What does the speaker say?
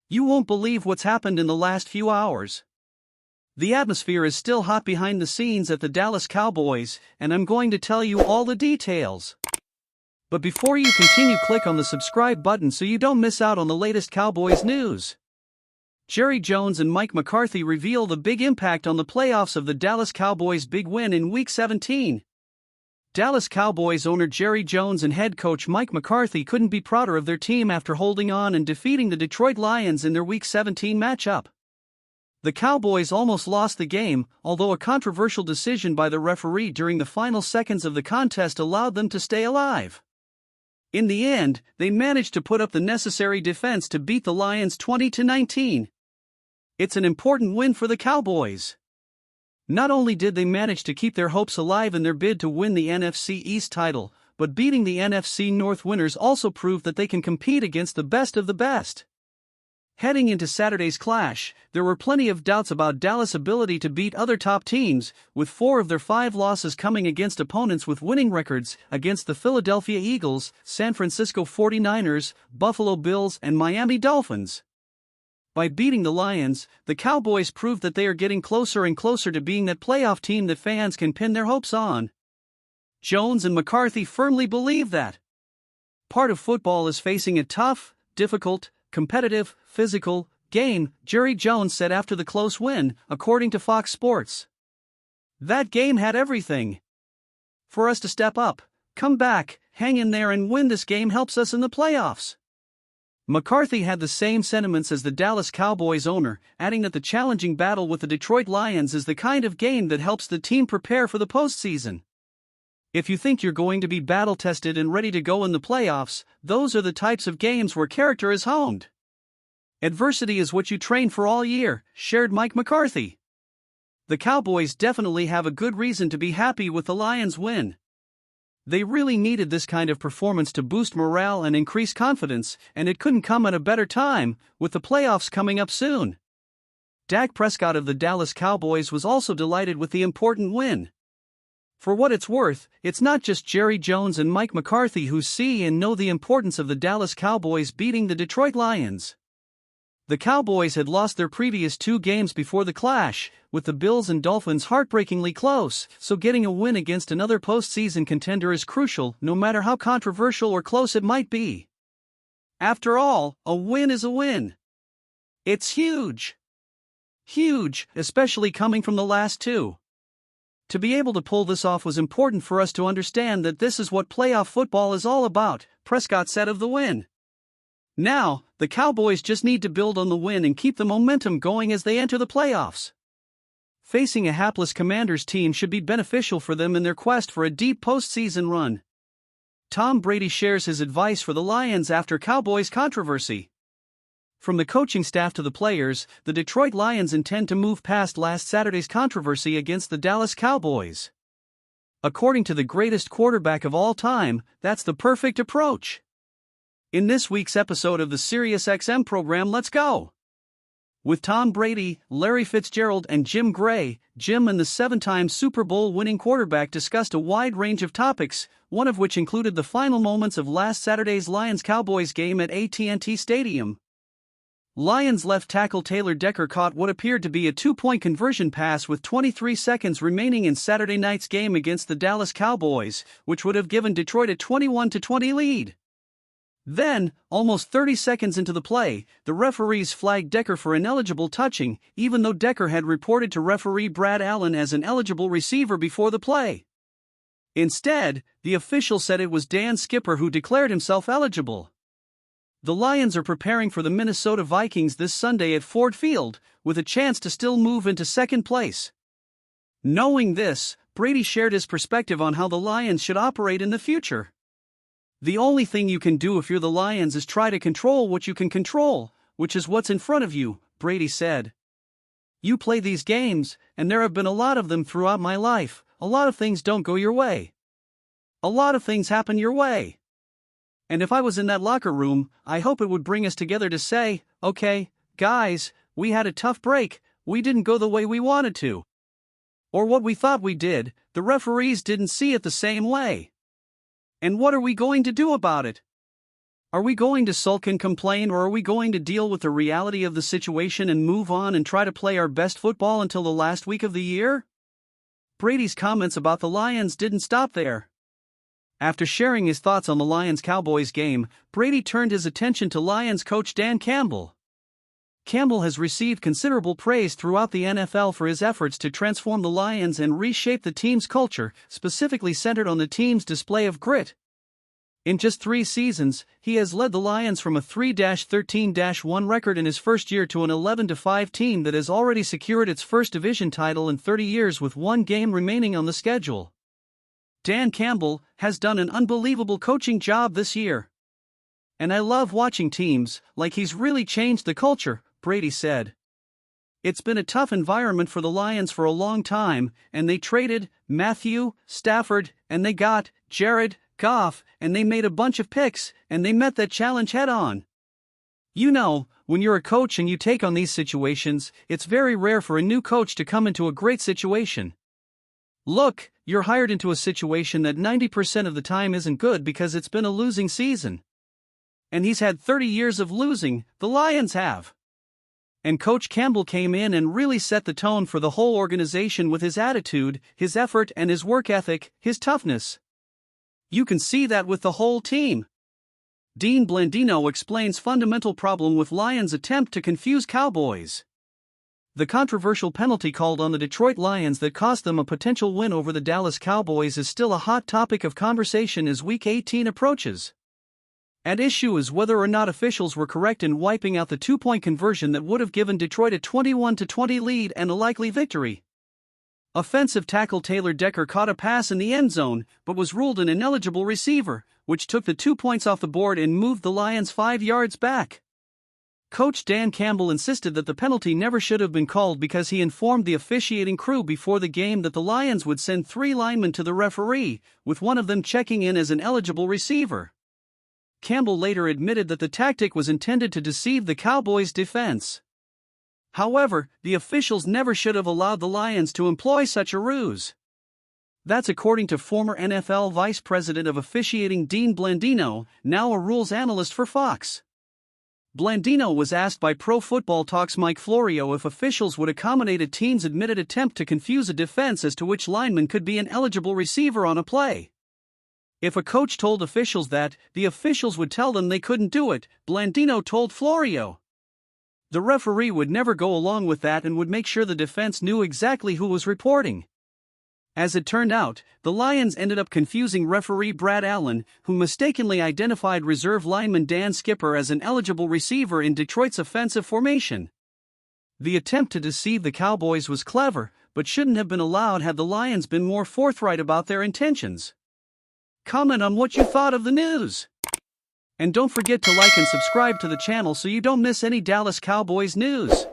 You won't believe what's happened in the last few hours. The atmosphere is still hot behind the scenes at the Dallas Cowboys, and I'm going to tell you all the details. But before you continue, click on the subscribe button so you don't miss out on the latest Cowboys news. Jerry Jones and Mike McCarthy reveal the big impact on the playoffs of the Dallas Cowboys' big win in Week 17. Dallas Cowboys owner Jerry Jones and head coach Mike McCarthy couldn't be prouder of their team after holding on and defeating the Detroit Lions in their Week 17 matchup. The Cowboys almost lost the game, although a controversial decision by the referee during the final seconds of the contest allowed them to stay alive. In the end, they managed to put up the necessary defense to beat the Lions 20-19. It's an important win for the Cowboys. Not only did they manage to keep their hopes alive in their bid to win the NFC East title, but beating the NFC North winners also proved that they can compete against the best of the best. Heading into Saturday's clash, there were plenty of doubts about Dallas' ability to beat other top teams, with 4 of their 5 losses coming against opponents with winning records against the Philadelphia Eagles, San Francisco 49ers, Buffalo Bills, and Miami Dolphins. By beating the Lions, the Cowboys proved that they are getting closer and closer to being that playoff team that fans can pin their hopes on. Jones and McCarthy firmly believe that part of football is facing a tough, difficult, competitive, physical game, Jerry Jones said after the close win, according to Fox Sports. That game had everything. For us to step up, come back, hang in there and win this game helps us in the playoffs. McCarthy had the same sentiments as the Dallas Cowboys owner, adding that the challenging battle with the Detroit Lions is the kind of game that helps the team prepare for the postseason. If you think you're going to be battle-tested and ready to go in the playoffs, those are the types of games where character is honed. Adversity is what you train for all year, shared Mike McCarthy. The Cowboys definitely have a good reason to be happy with the Lions' win. They really needed this kind of performance to boost morale and increase confidence, and it couldn't come at a better time, with the playoffs coming up soon. Dak Prescott of the Dallas Cowboys was also delighted with the important win. For what it's worth, it's not just Jerry Jones and Mike McCarthy who see and know the importance of the Dallas Cowboys beating the Detroit Lions. The Cowboys had lost their previous 2 games before the clash, with the Bills and Dolphins heartbreakingly close, so getting a win against another postseason contender is crucial, no matter how controversial or close it might be. After all, a win is a win. It's huge. Huge, especially coming from the last 2. To be able to pull this off was important for us to understand that this is what playoff football is all about, Prescott said of the win. Now, the Cowboys just need to build on the win and keep the momentum going as they enter the playoffs. Facing a hapless Commanders team should be beneficial for them in their quest for a deep postseason run. Tom Brady shares his advice for the Lions after Cowboys controversy. From the coaching staff to the players, the Detroit Lions intend to move past last Saturday's controversy against the Dallas Cowboys. According to the greatest quarterback of all time, that's the perfect approach. In this week's episode of the SiriusXM program, let's go! With Tom Brady, Larry Fitzgerald, and Jim Gray, Jim and the 7-time Super Bowl winning quarterback discussed a wide range of topics, one of which included the final moments of last Saturday's Lions-Cowboys game at AT&T Stadium. Lions left tackle Taylor Decker caught what appeared to be a 2-point conversion pass with 23 seconds remaining in Saturday night's game against the Dallas Cowboys, which would have given Detroit a 21-20 lead. Then, almost 30 seconds into the play, the referees flagged Decker for ineligible touching, even though Decker had reported to referee Brad Allen as an eligible receiver before the play. Instead, the official said it was Dan Skipper who declared himself eligible. The Lions are preparing for the Minnesota Vikings this Sunday at Ford Field, with a chance to still move into second place. Knowing this, Brady shared his perspective on how the Lions should operate in the future. The only thing you can do if you're the Lions is try to control what you can control, which is what's in front of you, Brady said. You play these games, and there have been a lot of them throughout my life. A lot of things don't go your way. A lot of things happen your way. And if I was in that locker room, I hope it would bring us together to say, okay, guys, we had a tough break, we didn't go the way we wanted to. Or what we thought we did, the referees didn't see it the same way. And what are we going to do about it? Are we going to sulk and complain, or are we going to deal with the reality of the situation and move on and try to play our best football until the last week of the year? Brady's comments about the Lions didn't stop there. After sharing his thoughts on the Lions-Cowboys game, Brady turned his attention to Lions coach Dan Campbell. Campbell has received considerable praise throughout the NFL for his efforts to transform the Lions and reshape the team's culture, specifically centered on the team's display of grit. In just 3 seasons, he has led the Lions from a 3-13-1 record in his first year to an 11-5 team that has already secured its first division title in 30 years with 1 game remaining on the schedule. Dan Campbell has done an unbelievable coaching job this year. And I love watching teams, like he's really changed the culture, Brady said. It's been a tough environment for the Lions for a long time, and they traded Matthew Stafford, and they got Jared Goff, and they made a bunch of picks, and they met that challenge head on. You know, when you're a coach and you take on these situations, it's very rare for a new coach to come into a great situation. Look, you're hired into a situation that 90% of the time isn't good because it's been a losing season. And he's had 30 years of losing, the Lions have. And Coach Campbell came in and really set the tone for the whole organization with his attitude, his effort, and his work ethic, his toughness. You can see that with the whole team. Dean Blandino explains fundamental problem with Lions' attempt to confuse Cowboys. The controversial penalty called on the Detroit Lions that cost them a potential win over the Dallas Cowboys is still a hot topic of conversation as Week 18 approaches. At issue is whether or not officials were correct in wiping out the 2-point conversion that would have given Detroit a 21-20 lead and a likely victory. Offensive tackle Taylor Decker caught a pass in the end zone, but was ruled an ineligible receiver, which took the 2 points off the board and moved the Lions 5 yards back. Coach Dan Campbell insisted that the penalty never should have been called because he informed the officiating crew before the game that the Lions would send 3 linemen to the referee, with one of them checking in as an eligible receiver. Campbell later admitted that the tactic was intended to deceive the Cowboys' defense. However, the officials never should have allowed the Lions to employ such a ruse. That's according to former NFL Vice President of Officiating Dean Blandino, now a rules analyst for Fox. Blandino was asked by Pro Football Talk's Mike Florio if officials would accommodate a team's admitted attempt to confuse a defense as to which lineman could be an eligible receiver on a play. If a coach told officials that, the officials would tell them they couldn't do it, Blandino told Florio. The referee would never go along with that and would make sure the defense knew exactly who was reporting. As it turned out, the Lions ended up confusing referee Brad Allen, who mistakenly identified reserve lineman Dan Skipper as an eligible receiver in Detroit's offensive formation. The attempt to deceive the Cowboys was clever, but shouldn't have been allowed had the Lions been more forthright about their intentions. Comment on what you thought of the news. And don't forget to like and subscribe to the channel so you don't miss any Dallas Cowboys news.